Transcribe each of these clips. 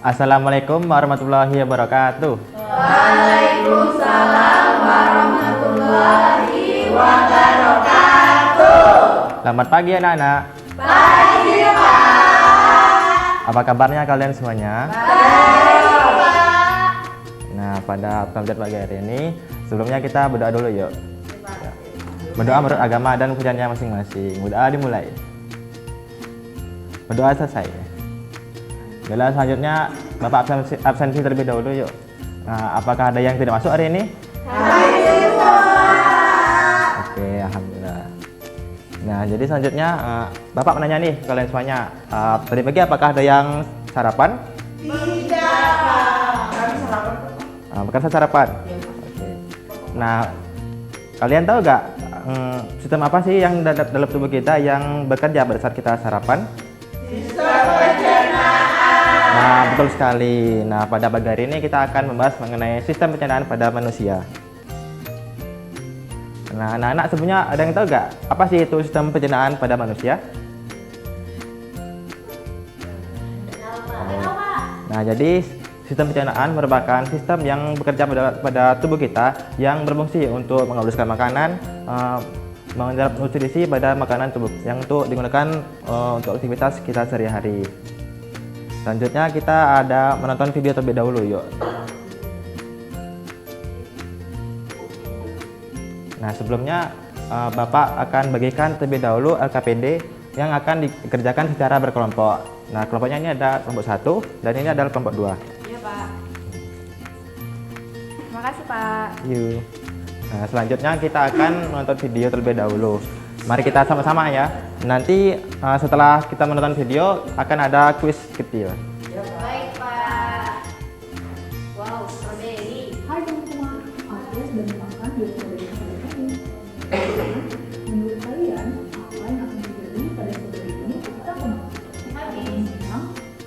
Assalamualaikum warahmatullahi wabarakatuh. Waalaikumsalam warahmatullahi wabarakatuh. Selamat pagi anak-anak. Pagi Pak. Apa kabarnya kalian semuanya? Baik Pak. Nah, pada pelajaran pagi hari ini, sebelumnya kita berdoa dulu yuk. Berdoa menurut agama dan kepercayaannya masing-masing. Berdoa dimulai. Berdoa selesai. Bila selanjutnya Bapak absensi terlebih dahulu yuk. Nah, apakah ada yang tidak masuk hari ini? Oke, alhamdulillah. Nah, jadi selanjutnya Bapak menanya nih kalian semuanya. Tadi pagi apakah ada yang sarapan? Tidak Pak. Bukan sarapan. Oke. Nah, kalian tahu nggak sistem apa sih yang dalam tubuh kita yang bekerja pada saat kita sarapan? Nah, betul sekali. Nah, pada pagi hari ini kita akan membahas mengenai sistem pencernaan pada manusia. Nah, anak-anak sebenarnya ada yang tahu nggak apa sih itu sistem pencernaan pada manusia? Nah, jadi sistem pencernaan merupakan sistem yang bekerja pada tubuh kita yang berfungsi untuk menghaluskan makanan, menyerap nutrisi pada makanan tubuh yang untuk digunakan untuk aktivitas kita sehari-hari. Selanjutnya kita ada menonton video terlebih dahulu yuk. Nah, sebelumnya Bapak akan bagikan terlebih dahulu LKPD yang akan dikerjakan secara berkelompok. Nah, kelompoknya ini ada kelompok 1 dan ini adalah kelompok 2. Iya Pak. Terima kasih Pak. Yuk. Nah, selanjutnya kita akan menonton video terlebih dahulu. Mari kita sama-sama ya. Nanti setelah kita menonton video akan ada kuis kecil. Baik Pak. Wow, strawberry. Hai teman-teman, aku sudah makan di strawberry pada ini. Menurut kalian, apa yang akan terjadi pada strawberry ini? Kita kenapa? Senang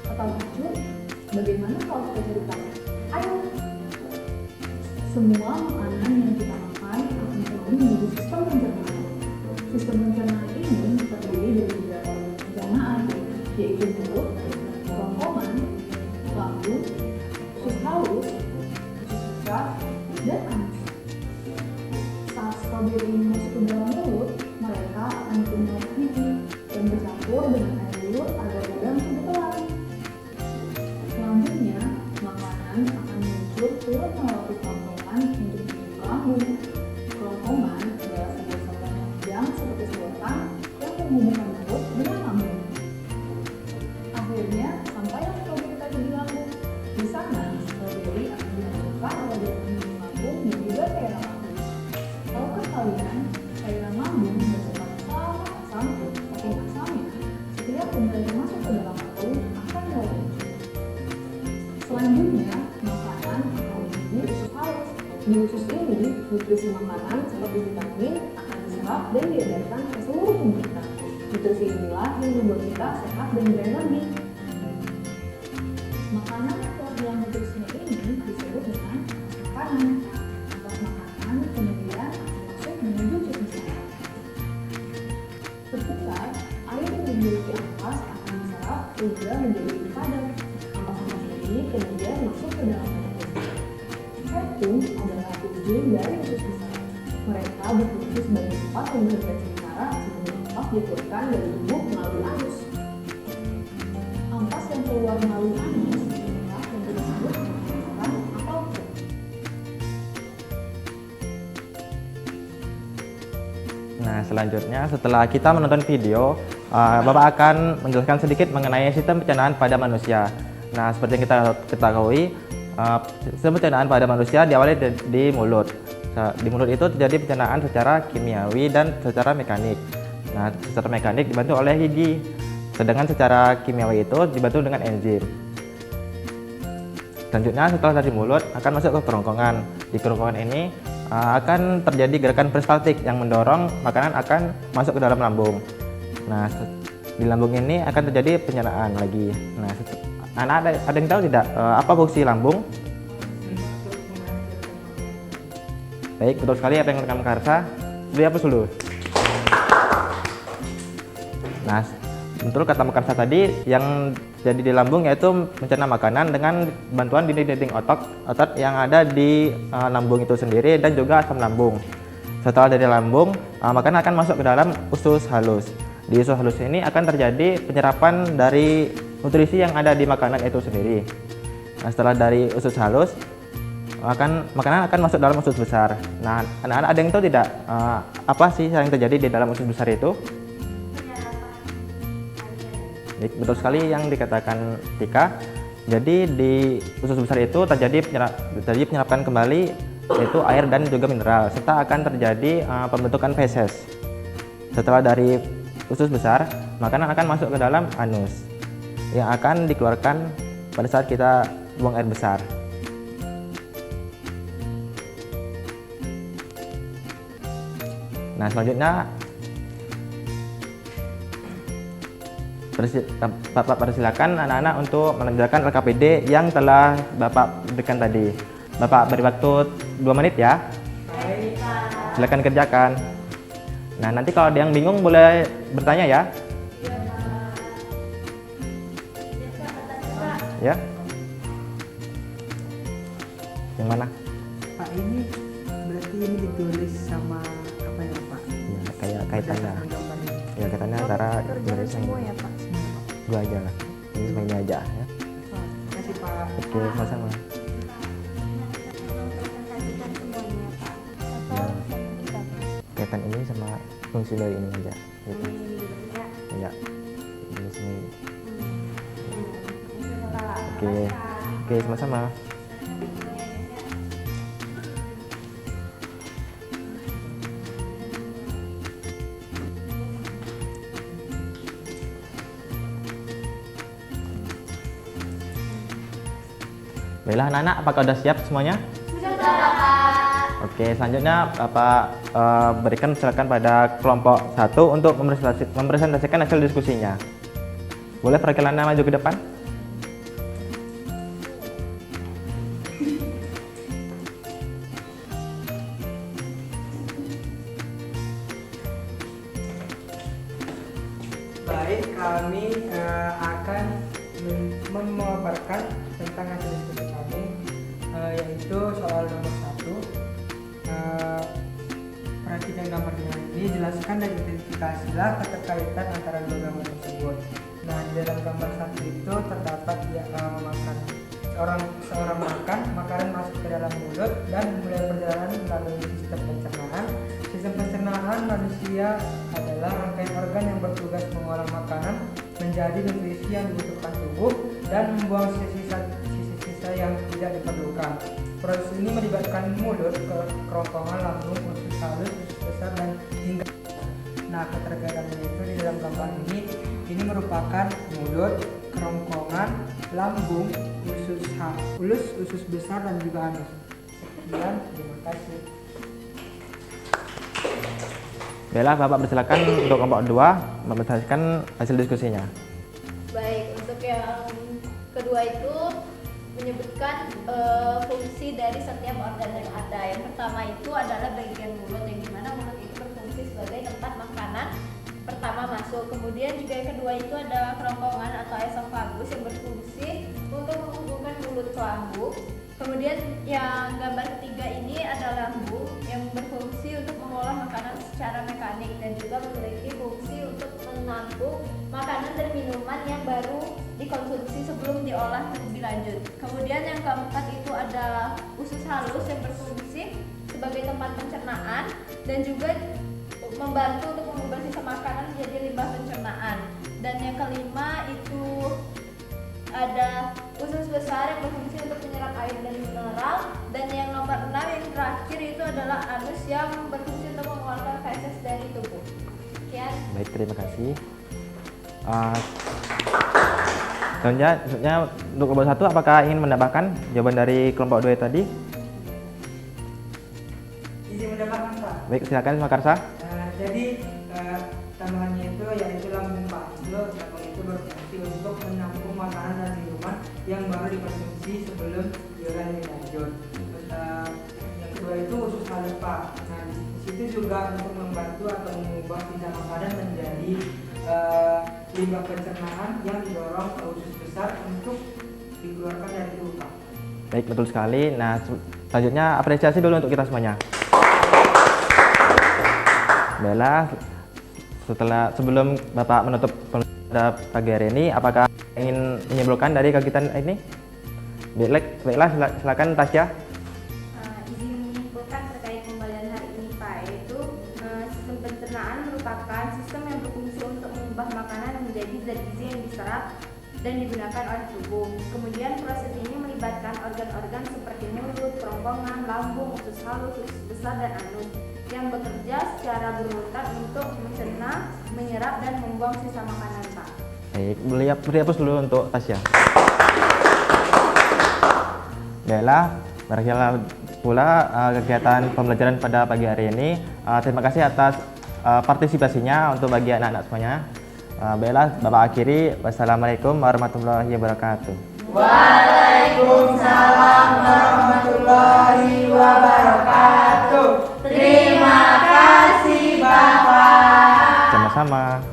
atau lucu? Bagaimana kalau kita cari tahu? Ayo! Semua makanan yang kita makan akan selalu menuju sistem pencernaan. Sistem pencernaan ini terdiri dari beberapa organ pencernaan, yaitu mulut, kerongkongan, lambung, usus halus, usus besar, dan anus. Saat stroberi ini masuk ke dalam mulut, mereka akan dipenuhi gigi dan bercampur dengan air liur agar mudah masuk ke tulang. Selanjutnya, makanan akan muncul turut melewati kerongkongan untuk menuju ke lambung. Kerongkongan adalah sebuah saluran panjang seperti sedotan yang menghubungkan mulut dengan lambung. Akhirnya, sampailah stroberi tadi di lambung. Di sana, stroberi akan dihasilkan oleh jaringan lambung dan juga cairan lambung. Tahukah kalian, cairan lambung bersifat sangat asam, saking asamnya, setiap benda yang masuk ke dalam lambung akan mulai muncul. Selanjutnya, makanan akan menuju usus halus. Di usus ini, nutrisi makanan seperti vitamin akan diserap dan diedarkan ke seluruh tubuh kita. Nutrisi inilah yang membuat kita sehat dan berenergi. Makanan yang telah hilang nutrisinya ini disebut dengan makanan. Ampas makanan kemudian masuk menuju usus besar. Sebentar, air yang memiliki ampas akan diserap sehingga menjadi lebih padat. Ampas-ampas ini kemudian masuk ke dalam tubuh. Septum adalah tujuan dari usus besar. Mereka berfungsi sebagai tempat yang bekerja sementara sebelum ampas dikeluarkan dari tubuh melalui anus. Ampas yang keluar melalui anus adalah yang disebut kotoran atau put. Nah, selanjutnya setelah kita menonton video, Bapak akan menjelaskan sedikit mengenai sistem pencernaan pada manusia. Nah, seperti yang kita ketahui, sistem pencernaan pada manusia diawali di mulut. Di mulut itu terjadi pencernaan secara kimiawi dan secara mekanik. Nah, secara mekanik dibantu oleh gigi, sedangkan secara kimiawi itu dibantu dengan enzim. Selanjutnya setelah dari mulut akan masuk ke kerongkongan. Di kerongkongan ini akan terjadi gerakan peristaltik yang mendorong makanan akan masuk ke dalam lambung. Nah, di lambung ini akan terjadi pencernaan lagi. Nah, anak ada yang tahu tidak apa fungsi lambung? Baik, betul sekali apa yang rekan Karsa. Jadi apa dulu? Nah, Betul kata Makarsa tadi, yang jadi di lambung yaitu mencerna makanan dengan bantuan dinding-dinding otot yang ada di lambung itu sendiri dan juga asam lambung. Setelah dari lambung, makanan akan masuk ke dalam usus halus. Di usus halus ini akan terjadi penyerapan dari nutrisi yang ada di makanan itu sendiri. Nah, setelah dari usus halus, makanan akan masuk dalam usus besar. Nah, anak-anak ada yang tahu tidak apa sih yang terjadi di dalam usus besar itu? Betul sekali yang dikatakan Tika. Jadi di usus besar itu terjadi penyerapan kembali yaitu air dan juga mineral, serta akan terjadi pembentukan feses. Setelah dari usus besar, makanan akan masuk ke dalam anus yang akan dikeluarkan pada saat kita buang air besar. Nah, selanjutnya Bapak persilakan anak-anak untuk mengerjakan LKPD yang telah Bapak berikan tadi. Bapak beri waktu 2 menit ya. Baik, Pak. Silakan kerjakan. Nah, nanti kalau ada yang bingung boleh bertanya ya. Iya, Pak. Iya, Pak. Ya. Yang mana? Pak, ini berarti ini ditulis sama apa ya Pak? Ya, kayak kaitannya. Berdasarkan gambar ini. Ya, kaitannya antara Kerjaan semua ya, Pak. dua aja lah. Ini sama ini aja ya. Oh, terima kasih Pak. Oke, sama-sama. Presentasikan semuanya, Pak. Ya. Atau sertifikat. Kaitan ini sama fungsi dari ini aja. Gitu. Ini ya. Ya. Ini sini. Pak. Oke. Oke, sama-sama. Baiklah anak-anak, apakah sudah siap semuanya? Sudah, Pak. Oke, selanjutnya Bapak berikan silakan pada kelompok 1 untuk mempresentasikan hasil diskusinya. Boleh perwakilannya maju ke depan? Baik, kami akan memaparkan tentang hasil diskusi kami, yaitu soal nomor 1. Perhatikan gambarnya ini, jelaskan dan identifikasilah keterkaitan antara dua gambar tersebut. Nah, di dalam gambar 1 itu terdapat memakan seorang makan, makanan masuk ke dalam mulut dan mulai perjalanan melalui sistem pencernaan. Sistem pencernaan manusia adalah rangkaian organ yang bertugas mengolah makanan menjadi nutrisi yang dibutuhkan tubuh dan membuang sisa-sisa yang tidak diperlukan. Proses ini melibatkan mulut, kerongkongan lambung, usus halus, usus besar dan hingga. Nah, keterkaitannya itu di dalam gambar ini merupakan mulut, kerongkongan, lambung, usus besar dan juga anus. Sekian, terima kasih. Baiklah, Bapak persilakan untuk kelompok 2 mempresentasikan hasil diskusinya. Baik, untuk yang kedua itu menyebutkan fungsi dari setiap organ yang ada. Yang pertama itu adalah bagian mulut, yang dimana mulut itu berfungsi sebagai tempat makanan pertama masuk. Kemudian juga yang kedua itu ada kerongkongan atau esofagus yang berfungsi untuk menghubungkan mulut ke lambung. Kemudian yang gambar ketiga ini adalah lambung yang berfungsi untuk mengolah makanan secara mekanik dan juga memiliki fungsi untuk menampung makanan dan minuman yang baru dikonsumsi sebelum diolah lebih lanjut. Kemudian yang keempat itu adalah usus halus yang berfungsi sebagai tempat pencernaan dan juga membantu untuk mengubah sisa makanan menjadi limbah pencernaan. Dan yang kelima itu ada usus besar yang berfungsi untuk menyerap air dan mineral. Dan yang nomor 6 yang terakhir itu adalah anus yang berfungsi untuk mengeluarkan feses dari tubuh. Sekian. Baik, terima kasih. Selanjutnya untuk kelompok 1 apakah ingin mendapatkan jawaban dari kelompok 2 tadi? Izin mendapatkan Pak. Baik, silakan Makarsa. Jadi tambahannya itu yaitu lambung Pak. Lambung itu berfungsi untuk menampung makanan dan minuman yang baru dikonsumsi sebelum diolah lebih lanjut. Terus, yang kedua itu usus halus Pak. Nah, di situ juga untuk membantu atau mengubah sisa makanan menjadi limbah pencernaan yang didorong ke usus besar untuk dikeluarkan dari tubuh, Pak. Baik, betul sekali. Nah, selanjutnya apresiasi dulu untuk kita semuanya. Baiklah, sebelum Bapak menutup pada pagi hari ini, apakah ingin menyimpulkan dari kegiatan ini? Baiklah, silakan Tasya. Izin menyimpulkan terkait pembelajaran hari ini, Pak, yaitu sistem pencernaan merupakan sistem yang berfungsi untuk mengubah makanan menjadi zat gizi yang diserap dan digunakan oleh tubuh. Kemudian proses ini melibatkan organ-organ seperti mulut, kerongkongan, lambung, usus halus, usus besar, dan anus yang bekerja secara berurutan untuk mencerna, menyerap, dan membuang sisa makanan, Pak. Baik, beri hapus dulu untuk Tasya. Baiklah, berakhirlah pula kegiatan pembelajaran pada pagi hari ini. Terima kasih atas partisipasinya untuk bagi anak-anak semuanya. Baiklah, Bapak akhiri. Wassalamualaikum warahmatullahi wabarakatuh. Waalaikumsalam warahmatullahi wabarakatuh. Terima kasih Bapak. Sama-sama.